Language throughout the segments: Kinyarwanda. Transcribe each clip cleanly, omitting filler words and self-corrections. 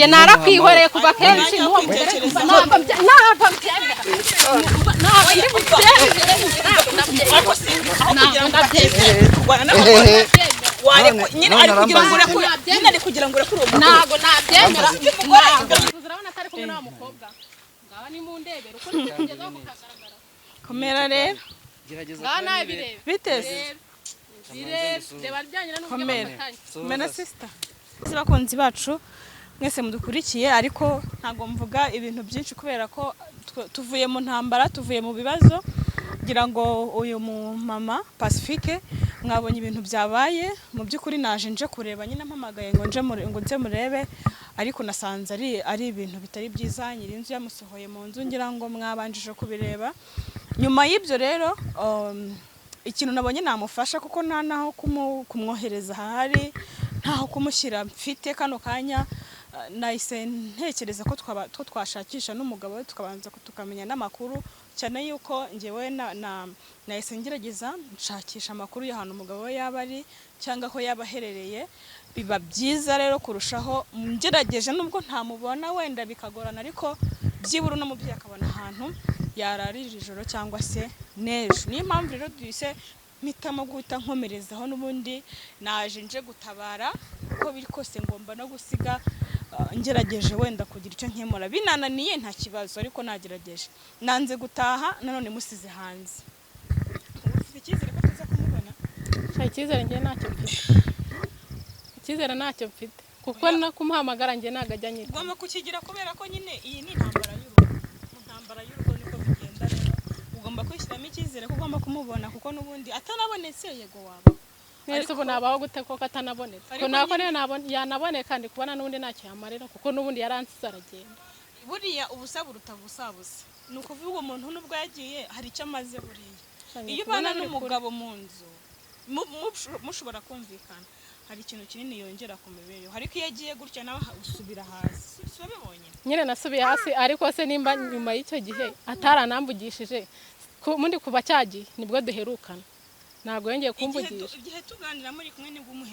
njye narakwihoreye kuva kenshi n'uwo mugore ntabwo nyine ari kugira ngo urekure ntabwo nabyemera urabona atari kumwe n'uwo mukobwa ngaba ni mu ndebero uko ngezeho mukagaragara komera rero ngaha nawe birebe biteze reba ryanyina n'ubwo bafatanye komera sister bakunzi bacu mwese mudukurikiye ariko ntago mvuga ibintu byinshi kubera ko tuvuye mu ntambara tuvuye mu bibazo ngira ngo uyu mu mama Pacifique mwabonye ibintu byabaye mu byukuri naje nje kureba nyine mpamagaye ngo nze murebe ariko nasanze ari ibintu bitari byiza nyiri inzu yamusohoye mu nzu ngira ngo mwabanjije kubireba nyuma y'ibyo rero ikintu nabonye namufasha kuko nta naho kumwohereza hari ntaho kumushyira mfite kano kanya nahise ntekereza ko twashakisha n'umugabo we tukabanza tukamenya n'amakuru cyane yuko ngewe nahise ngerageza nshakisha amakuru y'ahantu umugabo we yaba ari cyangwa aho yaba aherereye biba byiza rero kurushaho ngerageje nubwo ntamubona wenda bikagorana ariko byibura n'umubyeyi akabona ahantu yararira ijoro cyangwa se n'ejo niyo mpamvu rero duhise mpitamo guhita nkomerezaho n'ubundi naje nje gutabara uko biri kose ngomba no gusiga ngerageje wenda kugira icyo nkemura binananiye nta kibazo ariko nagerageje nanze gutaha nanone musize hanze ufite icyizere ko tuza kumubona icyizere njye ntacyo mfite icyizere ntacyo mfite kuko no kumuhamagara njye ntago ajya nyine ugomba kukigira kubera ko nyine iyi ni intambara y'urugo mu ntambara y'urugo niko bigenda rero ugomba kwishyiramo icyizere ko ugomba kumubona kuko n'ubundi atanabonetse yego waba mwese ubu nabaho gute koko atanabonetse ko nako niyo yanaboneka ndi kubona n'ubundi ntacyo yamarira kuko n'ubundi yaransize aragenda buriya ubusa buruta busabusa ni ukuvuga umuntu n'ubwo yagiye hari icyo amaze buriya iyo ubana n'umugabo mu nzu mushobora kumvikana hari ikintu kinini yongera ku mibereho ariko iyo agiye gutya nawe usubira hasi wabibonye nyine nasubiye hasi ariko se nimba nyuma y'icyo gihe ataranambugishije mundi kuva cyagiye nibwo duherukana ntabwo yongeye kumvugisha igihe tuganira muri kumwe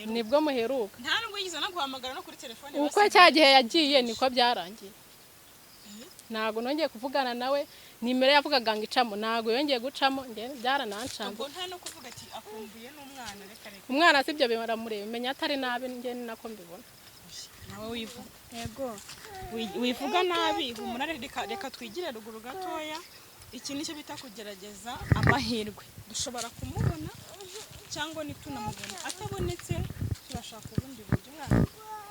nibwo muheruka nta nubwo yigize no guhamagara no kuri telefone uko cyagihe yagiye niko byarangiye ntabwo nongeye kuvugana nawe nimero yavugaga ngo icamo ntabwo yongeye gucamo byaranancanga ubwo nta no kuvuga ati akumbuye n'umwana reka umwana sibyo biramureba menya atari nabi njye nako mbibona nawe wivuga yego wivuga nabi humura reka twigire ruguru gatoya iki nicyo bita kugerageza amahirwe dushobora kumubona cyangwa nitunamubona atabonetse turashaka ubundi buryo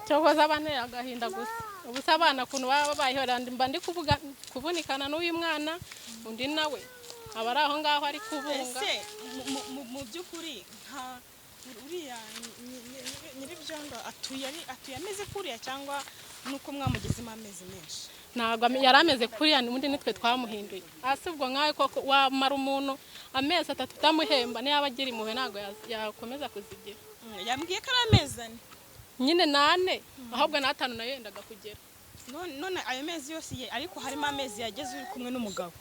cyokoza abana agahinda gusa ubusa abana kuntu baba babayeho mba ndi kuvunikana n'uyu mwana undi nawe aba ari aho ngaho ari kubunga ese mu by'ukuri nta uriya nyiribyondo atuye ameze kuriya cyangwa nuko mwamugezemo amezi menshi ntabwo yari ameze kuriya n'ubundi nitwe twamuhinduye hasi ubwo nkawe koko wamara umuntu amezi 3 utamuhemba niyo aba agira impuhwe ntabwo yakomeza kuzigira yambwiye ko ari amezi 4 nyine 4 ahubwo n'5 nayo yendaga kugera none ayo mezi yose ariko harimo amezi yageze uri kumwe n'umugabo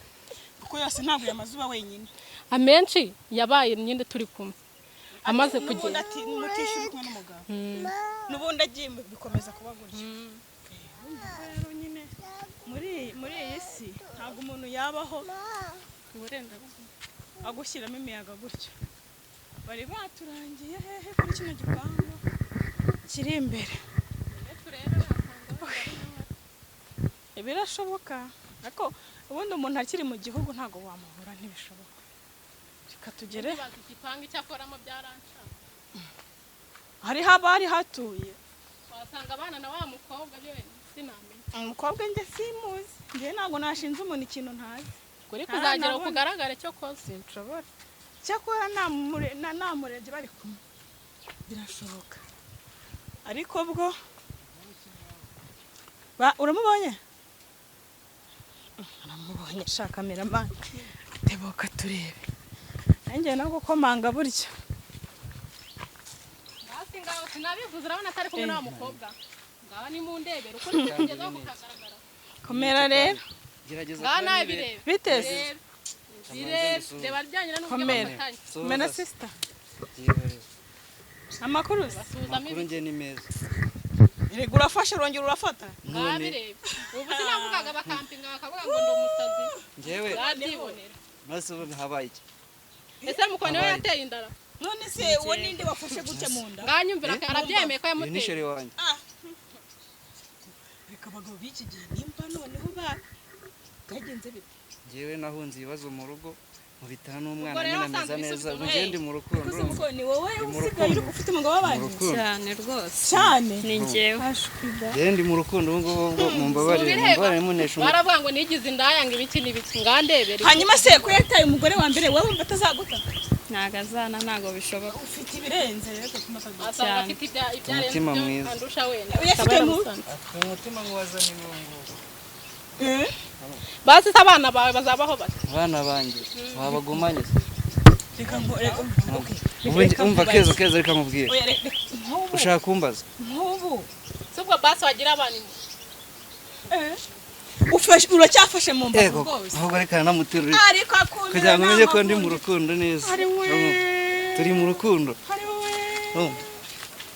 kuko yose ntabwo yamazuba wenyine amenshi yabaye nyine turi kumwe amaze kugera ati mutishyura kumwe n'umugabo n'ubundi agiye bikomeza kuba gutyo rero nyine muri iyi si ntabwo umuntu yabaho agushyiramo imiyaga gutyo bari baturangiye hehe kuri kino gipangu kiri imbere birashoboka ariko ubundi umuntu akiri mu gihugu ntabwo wamuhura ntibishoboka reka tugere igipangu cyakoramo byaranca hari hatuye wasanga abana na wa mukobwa byo sinamenye umukobwa njye simuzi njye ntabwo nashinze umuntu ikintu ntazi kuri kuzagera kugaragara cyo kose sinshobora cyakora namurebye bari kumwe birashoboka ariko bwo uramubonye aramubonye shaka kameramani tebuka turebe nanjye no gukomanga buryo basi ngaho sinabivuze urabona atari kumwe na mukobwa ngaho ni mu ndebero uko ngezeho kukagaragara komera rero ngaho nawe birebe biteze reba ryanyina n'ubwo bafatanye komera sister amakuru nge ni meza Rego urafashe rongera urafata. Ngabirebe. Ubu sinavugaga bakampinga bakavuga ngo ndi umusazi. Njyewe Radibonera. maze ubu habaye iki? Ese mukone we yateye indara. None se uwo ninde wafashe gutya mu nda? Nganyumvira arabyemeye ko Ni yamuteye. shere wanjye. Reka abagabo b'iki gihe nimba noneho byagenze bite? Njyewe nahunze ibibazo mu rugo mubitana n'umwana Ubwo rero nyine ameze wasanze neza ibisubizo ubu ndi mu rukundo Kuko urumva? ni wowe usigaye uri ufite umugabo w'abandi Urukundo. cyane rwose cyane. ni njyewe Njyewe ndi mu rukundo ubu ngubu mumbabarire munesha umutwe. Baravuga ngo nigize indaya ngo ibiki n'ibiki ngandebere. Hanyuma se ko yataye umugore wa mbere wowe wumva atazaguta? ntago azana ntago bishoboka Ufite ibirenze rero kumakaza. Asanga afite ibyarenze Umutima ibyo mwiza. andusha wenda. Uyafite mu Umutima muwaza ni mungu. Basi se abana bawe bazabaho bati. Abana banjye babagumanye. Reka ngo reka. Umva kezo reka mubwire. Oya reka. Ushaka kumbaza? Nkubu. Subwo basi wagira abana. Ufashe uracyafashe mu mbavu Yego. rwose. Ahubwo reka namuterure. Ariko akunda. Kugira ngo umenye ko ndi mu rukundo neza. Turi mu rukundo.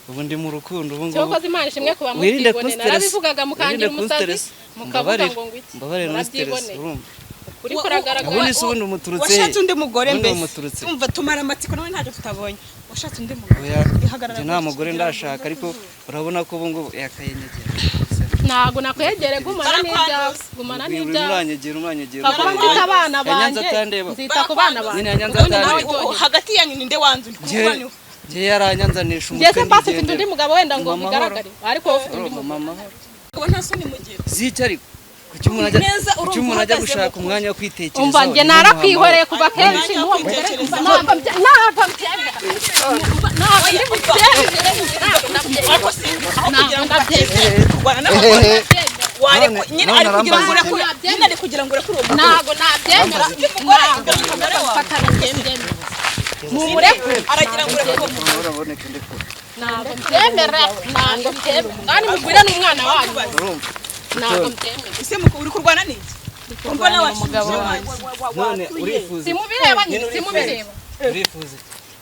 Ubu ndi mu rukundo ubu ngubu. Cyokoze Imana ishimwe kuba Wirinde mutibone. kunstress. Narabivugaga mukangira umusazi. Mukavuga ngo ngwiki. Mbabarire no stress urumva. Kuri kuragaragara. Ubundi se ubundi umuturutse. Washatse undi mugore Ubundi mbese. umuturutse. Umva tumara amatsiko nawe ntacyo tutabonye. Washatse undi mugore. Oya. Ihagarara. Nta mugore ndashaka ariko urabona ko ubu ngubu yakayenyegera. Ntago nakwegere gumana n'ibyawe. Gumana n'ibyawe. Umwanyegera. Bakaba mfite abana banjye. Nzita ku bana banjye. Nyine yanyanza atande. Hagati yanyu ninde wanzu ndi Njye yaranyanzanisha umutwe. Ngeze pasi mfite undi mugabo wenda ngo bigaragare. Ariko wowe ufite undi mugabo. Mama. kuba nta soni mugira. Zica ariko. Kuki umuntu ajya gushaka umwanya wo kwitekerezaho. Umva njye narakwihoreye kuva kenshi n'uwo mugore kuva ntabwo ntabwo nabyemera aragira ngo ntabwo mbyemera kandi mugwire n'umwana wanyu ntabwo mbyemera ese uri kurwana n'iki mbona umugabo wanjye none urifuza simubireba urifuza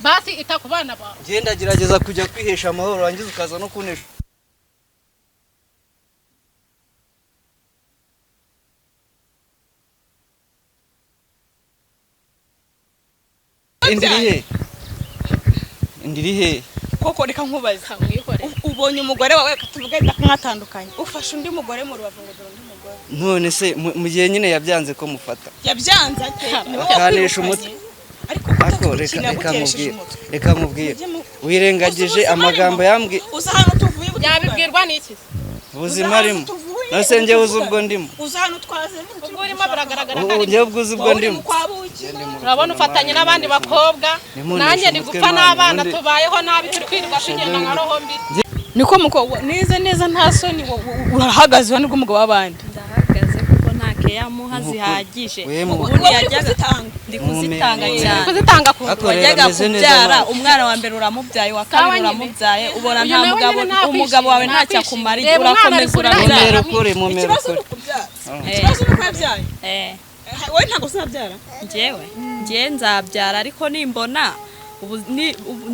basi ita ku bana bawe genda gerageza kujya kwihesha amahoro wangiza ukaza no kunesha Indirihe koko reka nkubaza mwihore ubonye umugore wawe katuvuga mwatandukanye ufashe undi mugore mu rubavu ngo dore undi mugore none se mu gihe nyine yabyanze ko mufata yabyanze ate akanesha umutwe ako reka mubwire wirengagije amagambo yambwiye uza hano tuvuye yabibwirwa n'iki ubuzima arimo nase njye uzi ubwo ndimo uza hano twaze ubwo urimo biragaragara ubu njye ubwuzi ubwo ndimo urabona ufatanye n'abandi bakobwa nanjye ndi gupfa n'abana tubayeho nabi turi kwirirwa tugenda nka roho mbi niko muko neza nta soni urahagaze hano rw'umugabo w'abandi ndahagaze kuko nta keyamuha zihagije ubundi yajyaga ndi kuzitanga cyane kuzitanga ku wajyaga kubyara umwana wa mbere uramubyaye wa kabiri uramubyaye ubona nta mugabo umugabo wawe ntacyo akumara urakomeza urabyara ikibazo ni ukubyara ikibazo ni uko yabyaye wowe ntabwo uzabyara njyewe nzabyara ariko nimbona ubu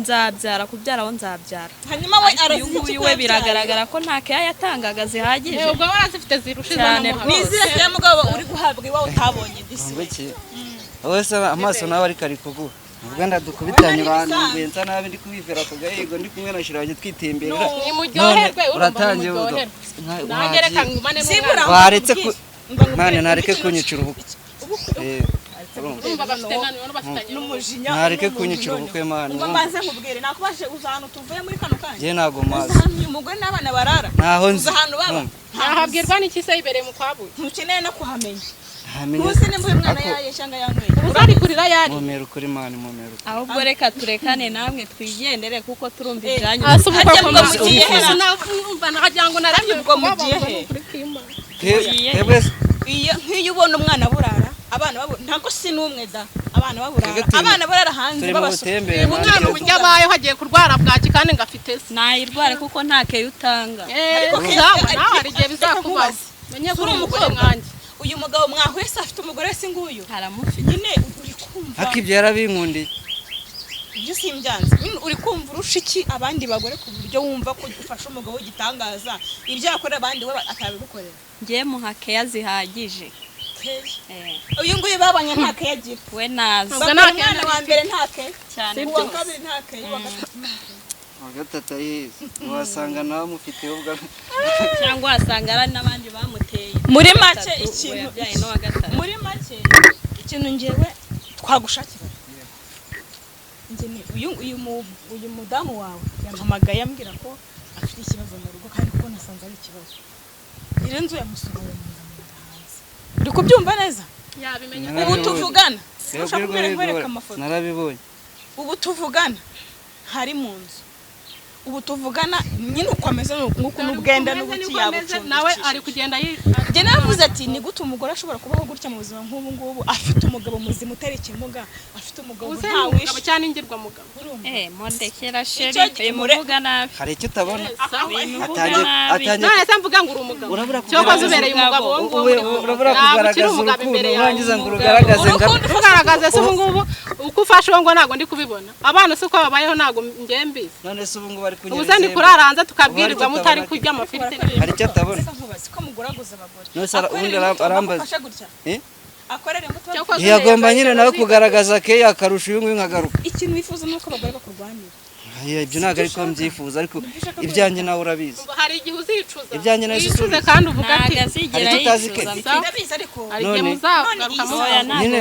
nzabyara kubyara aho nzabyara hanyuma we uyu we biragaragara ko nta keya yatangaga zihagije ubwo warazifite zirushize cyane n'izira keya mugabo uri guhabwa iwawe utabonye disi wowe se amaso nawe ariko ari kuguha ubwo ndadukubitanye abantu mbenza nabi ndi kubivera ku gahego ndi kumwe na shiranje twitemberera nimuryoherwe uratangiye nanjye reka ngumane n'umwana waretse mane nareke kunyicira ubukwe ntareke kunyicira ubukwe mani mbanze nkubwire nakubashe uza ahantu tuvuye muri kano kanya njye ntago mazi uyu mugore n'abana barara ntaho nzi uza ahantu baba nahabwirwa n'iki se ibereye mu kwabuye ntukeneye no kuhamenya uzi nimba uyu mwana yaye cyangwa yanyweye uzari kurira yari mumera ukuri mani mumera ukuri ahubwo reka turekane namwe twigendere kuko turumva ibyanyu mugiye hera numva nagira ngo narabye ubwo mugiye he nk'iyo ubona umwana burara abana babura ntabwo si n'umwe da abana barara hanze babasubira umwana uburyo abayeho hagiye kurwara bwaki kandi ngafite se nayirware kuko nta keya utanga ariko nawe hari igihe bizakubaza menye kuri umugore mwanjye uyu mugabo mwahwese afite umugore wese nguyu haramufite nyine uri kumva akibyo yarabinkundiye ibyo simbyanze uri kumva urusha iki abandi bagore ku buryo wumva ko ufasha umugabo w'igitangaza ibyo yakorera abandi we atabigukorera ngiye muha keya zihagije uyu nguyu babanye nta keya agira we nazo umwana wa mbere nta keya cyane uwa kabiri nta keya uwa gatatu wa gatatu ayizi wasanga nawe mufiteho ubwa cyangwa wasanga ari n'abandi bamuteye muri make ikintu yabyaye no wa gatatu muri make ikintu ngewe twagushakira uyu mudamu wawe yampamagaye ambwira ko afite ikibazo mu rugo kandi ko nasanze ari ikibazo iri nzu yamusohoye mu hanze uri kubyumva neza ubu tuvugana ushaka kwereka amafoto narabibonye ubu tuvugana hari mu nzu ubu tuvugana nyine ukomeza nk'uko n'ubwenda n'ubuki yabucunga nawe ari kugenda njye navuze ati ni gute umugore ashobora kubaho gutya mu buzima nk'ubu ngubu afite umugabo muzima utera ikimuga afite umugabo nta wishe cyane ingirwa mugabo modekera sheri muvuga nabi hari icyo utabona none se mvuga ngo uri umugabo cyo ubereye umugabo wo ngubu urabura kugaragaza urukundo urangiza ngo urugaragaze ugaragaze se ubu ngubu uko ufashe uwo ngo ntabwo ndi kubibona abana se uko babayeho ntabwo njye mbizi none se ubu ngubu bari kunyereza ubu se ndi kuraranza tukabwirirwa mutari kurya amafiriti hari icyo atabona ko muguraguza abagore none se ubundi arambaza akorere muto ntiyagomba nyine nawe kugaragaza keya akarusha uyu nguyu nkagaruka ikintu wifuza ni uko abagore bakurwanira ibyo ntabwo ariko mbyifuza ariko ibyanjye nawe urabizi hari igihe uzicuza ibyanjye nawe wicuze kandi uvuga ati azigera yicuza ndabizi ariko hari igihe muzagaruka nyine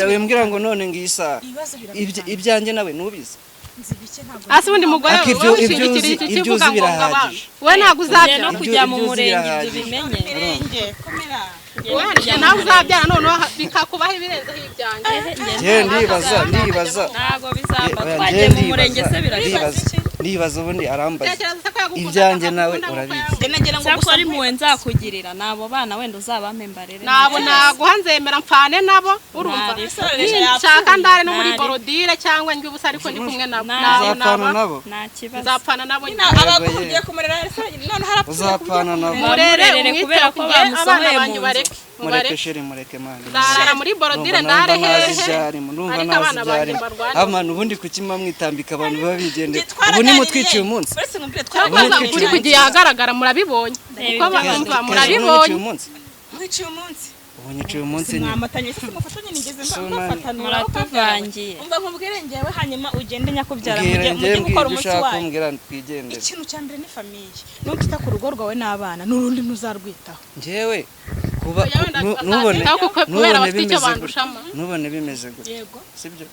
wembwira ngo none ngiyi saha ibyanjye nawe nubizi ase ubundi mugore ibyo uzi birahagije we ntabwo uzabyara no kujya mu murenge ibyo bimenye nawe uzabyara noneho bikakubaho ibirenzeho ibyanjye ndibaza ntabwo bizamba twagiye mu murenge se ndibaza ubundi arambaza ibyanjye nawe urabizi cyakora ari muwe nzakugirira nabo bana wenda uzabamembarere nabo naguha nzemera mpfane nabo urumva nshaka ndare no muri borodire cyangwa njye ubusa ariko ndi kumwe nabo nabo nta kibazo nzapfana nabo abakugiye kumerera none harapfuye uzapfana nabo murere kubera ko bamusohoye mu nzu mureke sheri mureke mani ndara muri borodire ndare hehe ndumva nazi byari amana ubundi kukima mwitambika abantu baba bigendera ubu ni mutwiciye umunsi uri kugiye ahagaragara murabibonye kuko bumva murabibonye mwiciye umunsi ubonye umunsi nyine mwamatanye se mufatanye nigeze mbafatanura muratuvangiye umva nkubwire ngewe hanyuma ugende nyakubyara mujye gukora umuti wawe ikintu cya mbere ni famiye nutita ku rugo rwawe n'abana n'urundi ntuzarwitaho njyewe nubone bimeze gutya yego sibyo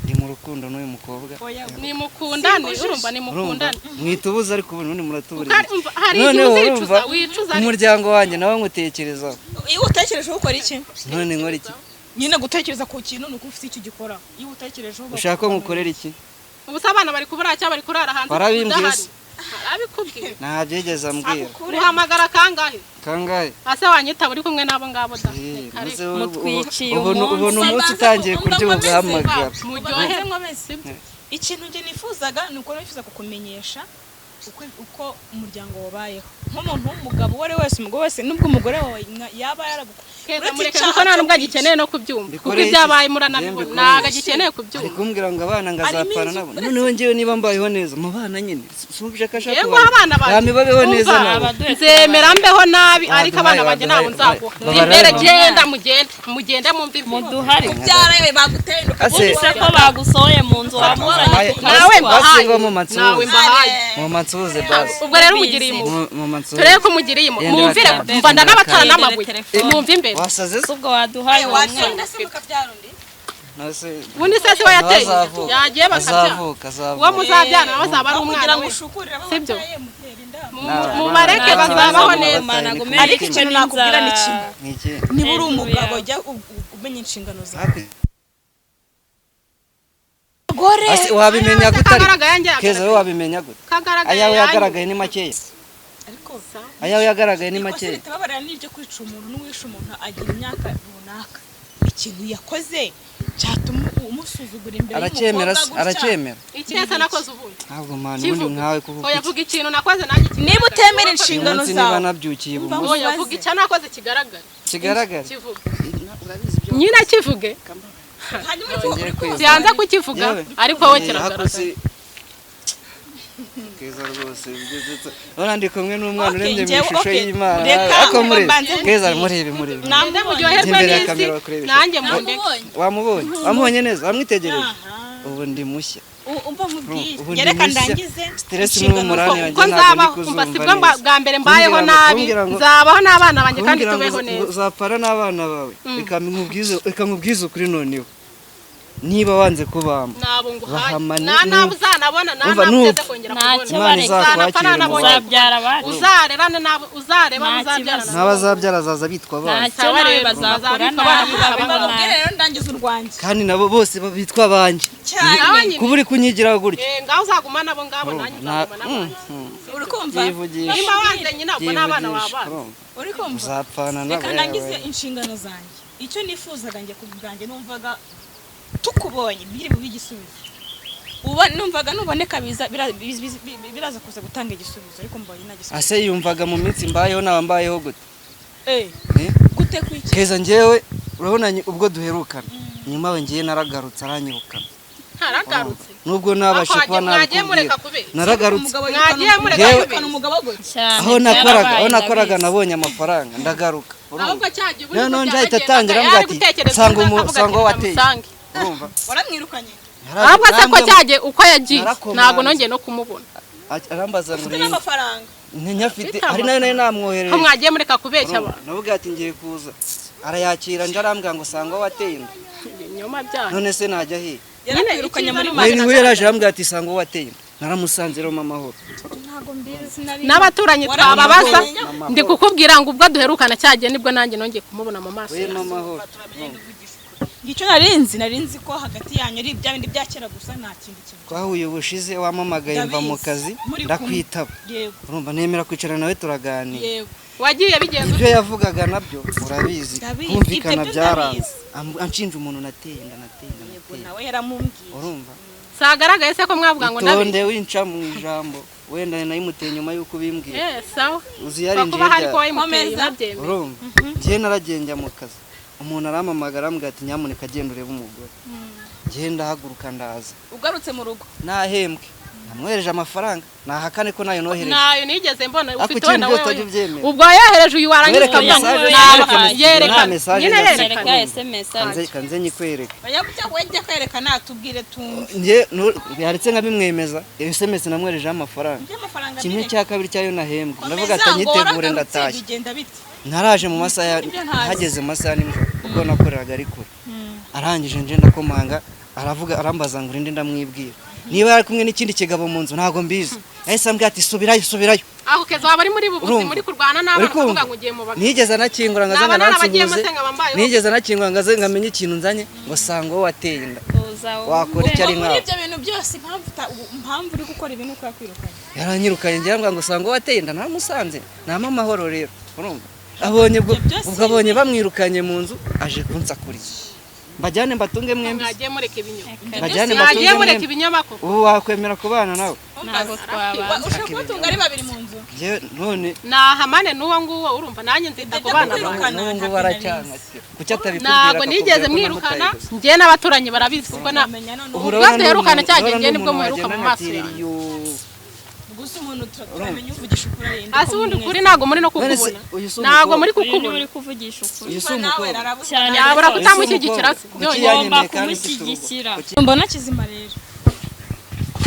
ndi mu rukundo n'uyu mukobwa nimukundane urumva nimukundane mwitubuza ariko ubundi muratuburiza hari igihe uzicuza wicuza umuryango wanjye nawe ngutekerezaho iyo utekerejeho ukora iki none nkora iki nyine gutekereza ku kintu nuko ufite icyo gikora iyo utekerejeho ushaka ko ngukorera iki ubu se abana bari kubura cyangwa bari kurara hanze barabimbwiye abikubwiye nta byigeze ambwira uhamagara kangahe ase wanyita uri kumwe n'abo ngabo da mutwiciye ubona umunsi utangiye kurya ugahamagara muryohere mwese ikintu nge nifuzaga ni uko nifuza kukumenyesha uko umuryango wabayeho nk'umuntu w'umugabo uwo ari wese umugabo wese nubwo umugore wawe yaba yaragukunda kuko nta nubwo agikeneye no kubyumva kuko ibyabaye muranabibona ntabwo agikeneye kubyumva ari kumbwira ngo abana ngazapfana nabo noneho njyewe niba mbayeho neza mu bana nyine sumvije ko ashaka yego abana banjye babeho neza nabo nzemera mbeho nabi ariko abana banjye ntabwo nzaguha imbere genda mugende mumve muduhari byarawe bagutenduka ese ko bagusohoye mu nzu wamuzanye nawe mbahaye nawe mbahaye mu mansuze basi ubwo rero umugiriye mu mansuze turebe ko umugiriye mumvire mva ndanabatara n'amabuye mumve imbere wasaze ubwo waduhaye wagenda se mukabyara undi ubundi se si we yateye yagiye bakabyara uwo muzabyara nawe azaba ari umwana we sibyo mubareke bazabaho neza ariko ikintu nakubwira ni kimwe niba uri umugabo jya umenya inshingano zawe wabimenya gutari keza we wabimenya gute ayawe yagaragaye ni makeya ariko ayawe yagaragaye ni makeya tababarira n'ibyo kwica umuntu n'uwisha umuntu agira imyaka runaka ikintu yakoze cyatuma umusuzugura imbere aracyemera aracyemera icyesa nakoze ubundi ntabwo mani ubundi nkawe kuvuga yavuga ikintu nakoze nanjye niba utemera inshingano zawe niba nabyukiye ubumunsi yavuga icyo nakoze kigaragara kivuge nyine kivuge siyanze kukivuga ariko wowe kiragaragara Keza rwose none ndi kumwe n'umwana urembye mu ishusho y'Imana ako muri Keza murebe namwe muryoherwe n'isi nanjye wamubonye neza wamwitegereje ubu ndi mushya umva mubwiye yereka ndangize stress n'umurani yanjye ko nzabaho umva sibwo bwa mbere mbayeho nabi nzabaho n'abana banjye kandi tubeho neza uzapara n'abana bawe reka nkubwize ukuri noneho niba wanze kubamba nabo nguhaye nabo uzanabona nabuteze kongera kubona uzabyara abandi uzarerane nabo uzareba uzabyara n'abazabyara zaza bitwa abana ntacyo nawe bazakora nabi rero ndangize urwanjye kandi nabo bose bitwa abanjye kuba uri kunyigira gutya ngaho uzaguma nabo ngabo nanjye uri kumva niba wanze nyine abo n'abana wabana uri kumva uzapfana nabo reka ndangize inshingano zanjye icyo nifuzaga njye ku bwanjye numvaga tukubonye biri mu bigisubizo numvaga nuboneka biraza kuza gutanga igisubizo ariko mbonye nagisubizo ase yumvaga mu minsi mbayeho nabambayeho gute gute kwiki Keza njyewe urabona ubwo duherukana nyuma we ngiye naragarutse aranyirukana haragarutse nubwo nabashe kuba nabikubwira naragarutse mwagiye mureka umugabo gutya aho nakoraga nabonye amafaranga ndagaruka ahubwo cyagiye ubu none njahita atangira mbwati sanga wateye urumva waramwirukanye ahubwo se ko cyagiye uko yagiye ntago nongeye no kumubona arambaza muri n'amafaranga nyafite ari nayo namwohereje ko mwagiye mureka kubeshya abantu navuga ati ngiye kuza arayakira nje arambwira ngo sanga wateye inda nyuma byayo none se najya he yaramwirukanye muri niwe yaraje arambwira ati sanga wateye inda naramusanze rero amahoro n'abaturanyi twababaza ndi kukubwira ngo ubwo duherukana cyagiye nibwo nanjye nongeye kumubona mu maso we amahoro icyo narinzi ko hagati yanyu ari ibya bindi byakera gusa nta kindi kintu twahuye ubushize wamamagaye mva mu kazi ndakwitaba urumva nemera kwicara nawe turaganira wagiye bigenze ibyo yavugaga nabyo urabizi kumvikana byaranze anshinja umuntu nateye inda nawe yaramumbwiye urumva sagaragaye se ko mwavuga ngo nabi tonde winca mu ijambo wenda nayimuteye nyuma yuko bimbwiye sawa uzi yari nje urumva ngiye naragenda mu kazi umuntu aramamagara ambwira ati nyamuneka genda urebe umugore genda haguruka ndaza ugarutse mu rugo nahembwe namwereje amafaranga nahakane ko nayo nohereje nayo nigeze mbona ufite we nawe ubwo yohereje uyu warangiza yerekana yerekana SMS kanze nyikwereka bayakujya wejya kwereka natubwire tumve nje yaretse nkabimwemeza SMS namwereje amafaranga kimwe cya kabiri cyayo nahembwe ndavuga ati nyitegure ndatashye naraje mu masaha hageze masaha n'ijoro ubwo nakoreraga ari kure arangije nje ndakomanga aravuga arambaza ngo rinde ndamwibwira niba yari kumwe n'ikindi kigabo mu nzu ntago mbizi yahise ambwira ati subirayo aho keza waba ari muri bubuzi muri kurwana n'abana kuvuga ngo ugiye mu bagabo nigeze anakingura ngazanga nansuhuze nigeze anakingura ngamenye ikintu nzanye ngo sanga wowe wateye inda wakora icyo ari nkaho muri ibyo bintu byose impamvu uri gukora ibintu uko yakwirukanye yaranyirukanye ngira ngo sanga wowe wateye inda naramusanze nama amahoro rero urumva abonye bamwirukanye mu nzu aje kunsakuriza mbajyane mbatunge mwembi mwagiye mureka ibinyoma mbajyane mwagiye mureka ibinyoma ko ubu wakwemera kubana nawe ntago twaba ushaka kubatunga ari babiri mu nzu none nahamane n'uwo nguwo urumva nanjye nzita kubana n'uwo baracyanga kuki atabikubwira ntabwo nigeze mwirukana njye n'abaturanyi barabizi ubwo duherukana cyagiye njye nibwo muheruka mu maso gusa umuntu turamenye uvugisha ukuri arenda hasi ubundi kuri ntago muri no kukubona ntago muri kukubona uri kuvugisha ukuri cyane yabura kutamushyigikira se ugomba kumushyigikira mbona kizima rero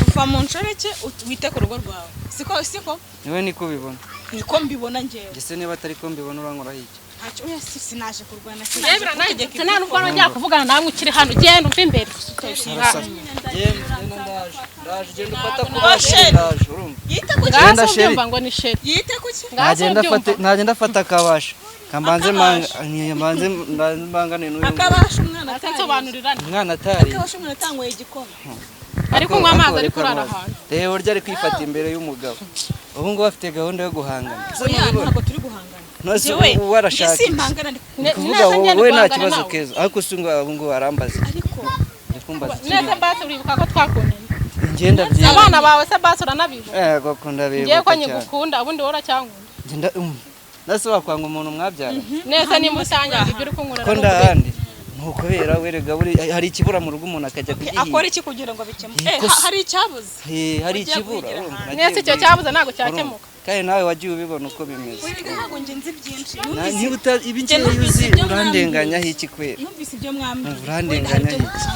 uva mu nshoreke wite ku rugo rwawe siko niwe niko ubibona niko mbibona njyewe ese niba atari ko mbibona urankora iki oya sinaje kurwana yebra nategeka nta nubwo nongera kuvugana nawe ukiri hano genda umva imbere genda ufata ku bashe urumva yite ku ngaso byumva ngo ni sheri yite ku ki nagenda afata akabasha kambanze mbangane n'uyu akabasha umwana atansobanurirana umwana atari akabasha umwana atangwaye igikoma ariko kunywa amazi ari kurara ahantu rero urya ari kwifata imbere y'umugabo ubu ngubu afite gahunda yo guhangana ntabwo turi guhangana nose ubu warashaka kuvuga wowe nta kibazo keza ariko usunga ubu ngubu arambaza ariko ndikumbaza neza basi uribuka ko twakundanye ngenda byiza abana bawe se basi uranabivuga yego kunda bibuka ngiye ko nyigukunda ubundi wowe uracyangunda ngenda nase wakwanga umuntu mwabyara neza ni musangira ibyo uri kunkura ko ndahandi ntukubera werega hari ikibura mu rugo umuntu akajya kugihinga akora iki kugira ngo bikemuke hari icyabuze hari ikibura nese icyo cyabuze ntabwo cyakemuka kandi nawe wagiye ubibona uko bimeze ntabwo nje nzi byinshi niba ibingiye uzi urandenganya iki kwera numvise ibyo mwambye urandenganya iki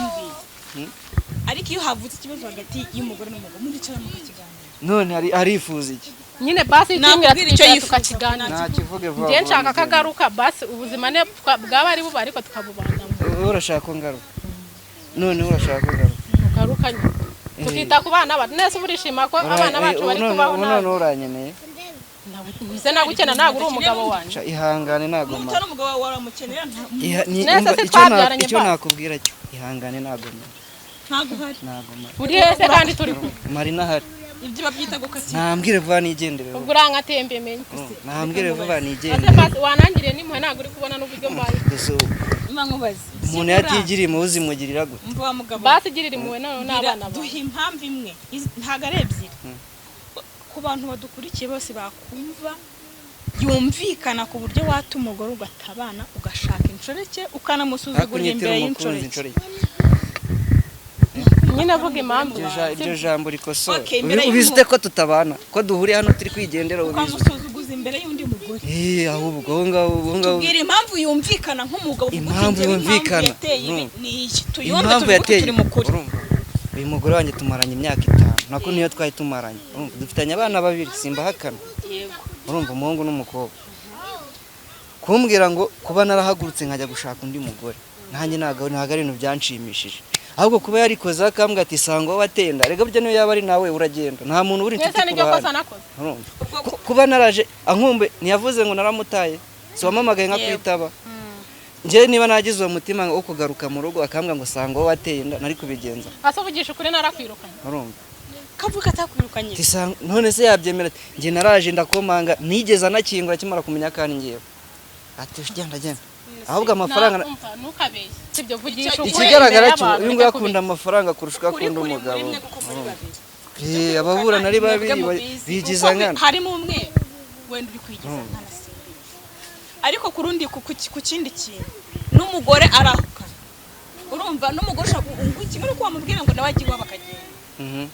ariko iyo havutse ikibazo hagati y'umugore n'umugabo muricara mu kiganiro none arifuza iki nyine basi nambwira icyo yifuza tukakiganira ntakivuge vuba ngiye nshaka kagaruka basi ubuzima ne bwaba ari buba ariko tukabubana urashaka ko ngaruka none urashaka ko ngaruka tukita ku bana bacu nese burishima ko abana bacu bari kubaho none uranyeneye nise nagukena ntabwo uri umugabo wanjye ihangane ntabwo utari umugabo wawe waramukenera icyo nakubwira cyo ihangane ntabwo ntabwo hari uri hese kandi turi mari nahari ibyo babyita gukatira nambwire vuba nigendere ubwo urangatembe menye nambwire vuba nigendere wanangiriye nimwe ntabwo uri kubona n'uburyo mbaye nkubaze umuntu yatigiriye impuhwe zimugirira gute mvuga mugabo basi igirira impuhwe none n'abana bawe duha impamvu imwe ntabwo ari ebyiri ku bantu badukurikiye bose bakumva yumvikana ku buryo wata umugore ugatabana ugashaka inshoreke ukanamusuzugurira imbere y'inshoreke nyine avuga impamvu iryo jambo rikosora ubizite ko tutabana ko duhuriye hano turi kwigendera ukamusuzuguza imbere y'undi mugore ahubwo aho ngaho tubwira impamvu yumvikana nk'umugabo impamvu yumvikana impamvu yateye turi mukuri uyu mugore wanjye tumaranye imyaka 5 nako niyo twari tumaranye dufitanye abana 2 simbahakana urumva umuhungu n'umukobwa kumbwira ngo kuba narahagurutse nkajya gushaka undi mugore nanjye ntago ari ibintu byanshimishije ahubwo kuba yarikoze akambwa ati sangwa watenda rega burya niyo yaba ari nawe uragenda nta muntu uri inshuti kuba naraje ankumbe ntiyavuze ngo naramutaye so wamamagaye nka kwitaba nje niba nagize uwo mutima wo kugaruka mu rugo akambwa ngo sangwa watenda nari kubigenza asovugisha kuri narakwirukanye urumva kavuga atakwirukanye none se yabyemera nje naraje ndakomanga nigeze anakingura kimara kumenya kandi ngiye ati genda ahubwo amafaranga ikigaragara cyo uyu ngo yakunda amafaranga kurusha akunda umugabo abahura nari babiri bigiza nkana harimo umwe wenda uri kwigiza nkana ariko kurundi ku kindi kintu n'umugore arahuka urumva n'umugore kimwe ko wamubwira ngo nawe agiye bakagenda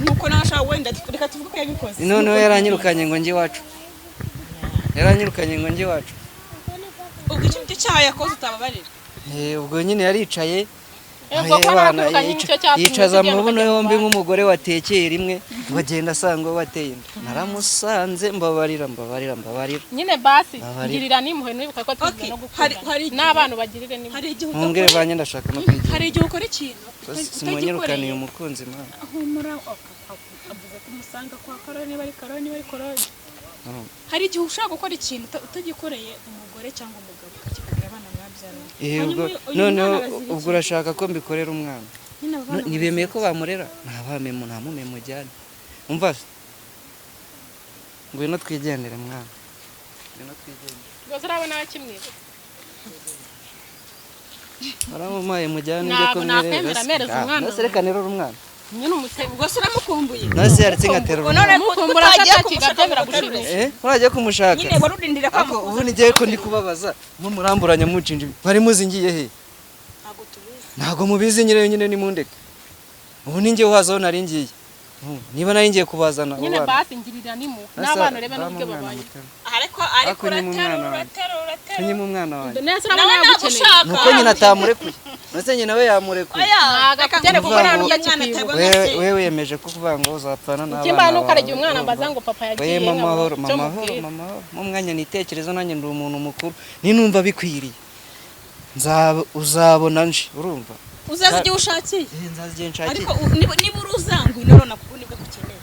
nuko nashaka wenda reka tuvuge ko yabikoze noneho yaranyirukanye ngo nje iwacu ubwo icyo cyaha yakoze utababarira ubwo nyine yaricaye yicaza mu buno yombi nk'umugore watekeye rimwe bagenda asanga wateye inda naramusanze mbabarira nyine basi ngirira nimpuhwe nibuka ko tuzi no gukunda n'abantu bagirire nimpuhwe mungere banye ndashaka no kwigira hari igihe ukora ikintu simunyirukaniye umukunzi mwana ahumura avuze ko umusanga kwa Karoni bari Karoni hari igihe ushaka gukora ikintu utagikoreye umugore cyangwa umugabo ukagikorera abana mwabyaranye noneho ubwo urashaka ko mbikorera umwana nibemeye ko bamurera ntabamemo nta mumemo ujyane umva ngwino twigendere mwana rwose urabona kimwe aramumaye mujyane njye ko mwerera nase reka nerora umwana nyine umutego ubwo se uramukumbuye nase yaritse ngatera none kumbura katakigatebera gushimira muragiye kumushaka nyine warudindira kwa ako ubu nigiye ko ndi kubabaza muramburanya mucinje bari muzingiye he ntago mubizi nyine ni mundeke ubu ninjye uhazaho nari ngiye niba nari ngiye kubazana nyine basi ngirira nimu n'abana rebe n'ubwe babaye ariko uraterura kunyi mu mwana wanjye nese urabona yagukeneye nuko nyine atamurekuye nase nyine we yamurekuye agakugere kuko nta n'ubwo akikwibuka wewe yemeje ko kuvuga ngo uzapfana n'abana kimba nuko aragiye umwana mbaza ngo papa yagiye mamahoro mu mwanya nitekereza nanjye ndi umuntu mukuru ninumva bikwiriye uzabona nje urumva uzaza igihe ushakiye nzaza igihe nshakiye ariko niba uruzangwe none kuko nibwo gukeneye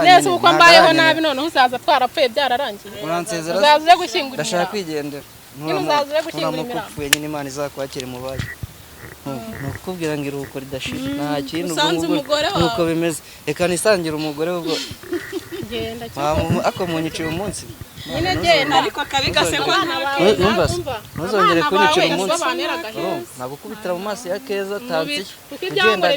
nese uko mbayeho nabi none uzaza twarapfuye byararangiye uransezera uzaza uje gushyingura ndashaka kwigendera nturamukupfuye nyine Imana izakwakira mubaye nukubwira ngo iruhuko ridashira nta kintu nuko bimeze reka nisangire umugore ubwo ako munyiciye umunsi nyine genda ariko akabigase ko ntuzongere kunyicira umunsi nagukubitira mu maso ya keza tanzi ugenda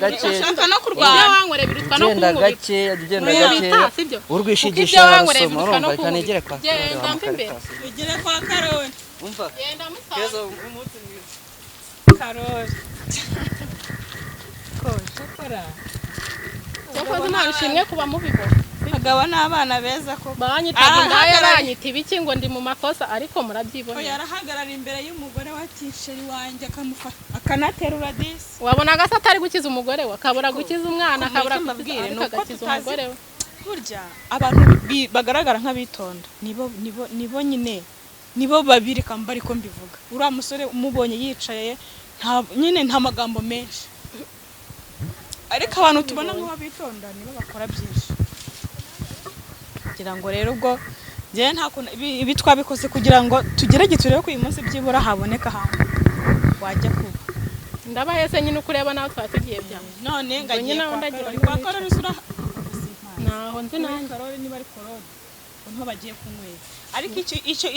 gakeya ugenda gakeya urwishigisha arasoma urumva ikanegere kwa Karoni umva keza umunsi Karori ko shokora cyakoze nta bishimwe kuba mubibo agaba n'abana beza ko banyitaga indaya banyita ibiki ngo ndi mu makosa ariko murabyibonera yarahagarara imbere y'umugore wa tisheri wanjye akanaterura disi wabonaga se atari gukiza umugore we akabura gukiza umwana akabura kubwire nuko agakiza umugore we burya abantu bagaragara nk'abitonda nibo nyine nibo babiri kamba ariko mbivuga uriya musore umubonye yicaye nta magambo menshi ariko abantu tubona nk'abitonda nibo bakora byinshi kugira ngo rero ubwo njye nta ibi twabikoze kugira ngo tugerage turebe ko uyu munsi byibura haboneka ahantu wajya kuba ndabahese nyine ukureba nawe twatugiye bya none ngagiye kwa Karori sura naho nzi nanjye Karori niba ari Korode niho bagiye kunywera ariko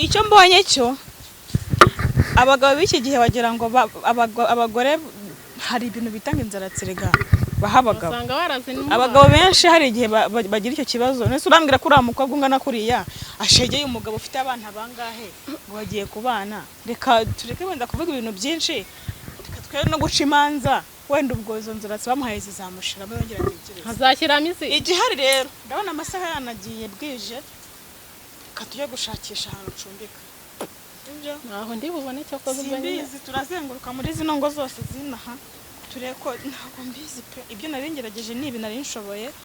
icyo mbonye cyo abagabo b'iki gihe wagira ngo abagore hari ibintu bitanga inzara tsirega bahabagabo abagabo benshi hari igihe bagira icyo kibazo nese urambwira ko uriya mukobwa ungana kuriya ashegeye umugabo ufite abana bangahe ngo bagiye kubana reka tureke wenda kuvuga ibintu byinshi reka twe no guca imanza wenda ubwo izo nzira bamuhaye zizamushiramo yongera atekereza hazashyiramo isi igihari rero ndabona amasaha yanagiye bwije katujye gushakisha ahantu ucumbika naho ndi bubone cyo koze ubwo turazenguruka muri zino ngo zose zinaha tureko ntabwo mbizi pe ibyo nari ngerageje ni ibi nari nshoboye